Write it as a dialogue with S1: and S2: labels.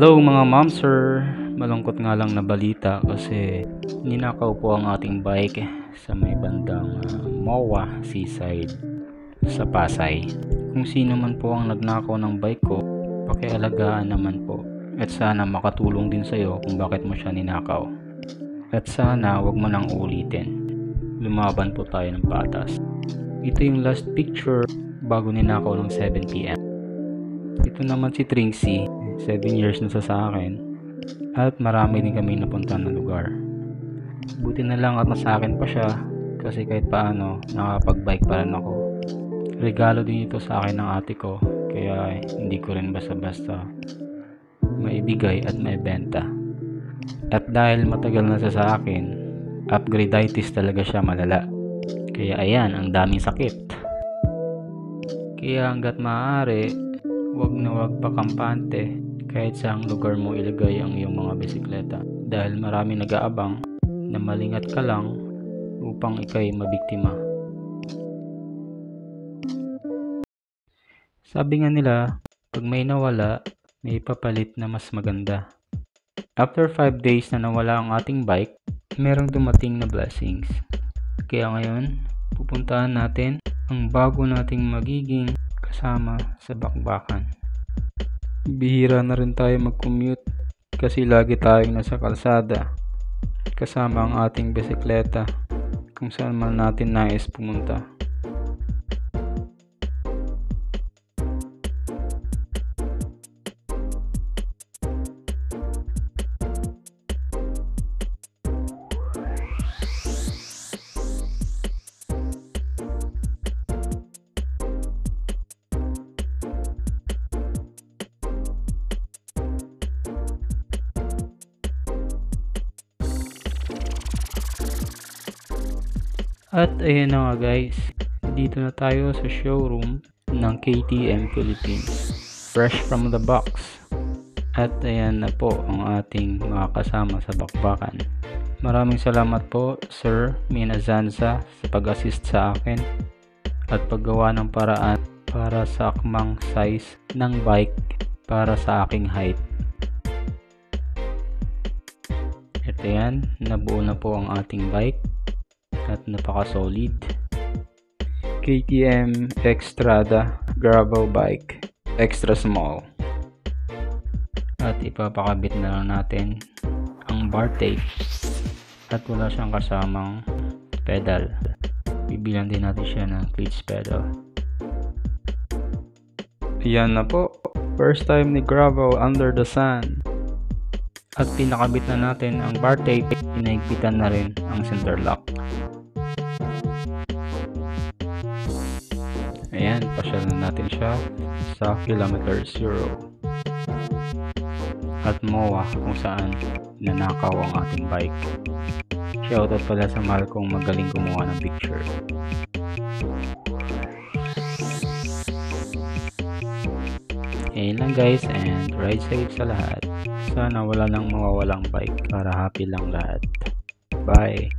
S1: Hello mga momser! Malungkot nga lang na balita kasi ninakaw po ang ating bike sa may bandang MOA Seaside sa Pasay. Kung sino man po ang nagnakaw ng bike ko, pakialagaan naman po at sana makatulong din sa'yo kung bakit mo siya ninakaw. At sana wag mo nang ulitin. Lumaban po tayo ng patas. Ito yung last picture bago ninakaw ng 7 PM. Ito naman si Trinksy, 7 years na sa akin at marami din kami napunta na lugar. Buti na lang at nasa akin pa siya kasi kahit paano nakapag-bike pa rin ako. Regalo din ito sa akin ng ate ko kaya hindi ko rin basta-basta maibigay at maibenta. At dahil matagal na sa akin, upgradeitis talaga siya malala. Kaya ayan, ang daming sakit. Kaya hanggat maaari, wag na wag pa kampante kahit saang lugar mo ilagay ang iyong mga bisikleta dahil marami nag-aabang na malingat ka lang upang ikay mabiktima. Sabi nga nila, pag may nawala, may papalit na mas maganda. After 5 days na nawala ang ating bike, merong dumating na blessings. Kaya ngayon, pupuntahan natin ang bago nating magiging kasama sa bakbakan. Bihira na rin tayo mag-commute kasi lagi tayong nasa kalsada kasama ang ating bisikleta kung saan man natin nais pumunta. At ayan na nga guys, dito na tayo sa showroom ng KTM Philippines, fresh from the box. At ayan na po ang ating mga kasama sa bakbakan. Maraming salamat po Sir Minazanza sa pag-assist sa akin at paggawa ng paraan para sa akmang size ng bike para sa aking height. At ayan, nabuo na po ang ating bike at napaka-solid. KTM Xtrada gravel bike, extra small. At ipapakabit na lang natin ang bar tape at wala siyang kasamang pedal. Bibilan din natin siya ng clutch pedal. Ayan na po, first time ni gravel under the sun. At pinakabit na natin ang bar tape, pinaigpitan na rin ang center lock. Ayan, pasyal na natin siya sa kilometer 0 at MOA kung saan nanakaw ang ating bike. Shoutout pala sa mahal kong magaling gumawa ng picture. Ayan lang guys, and ride safe sa lahat. Sana wala nang mawawalang bike para happy lang lahat. Bye!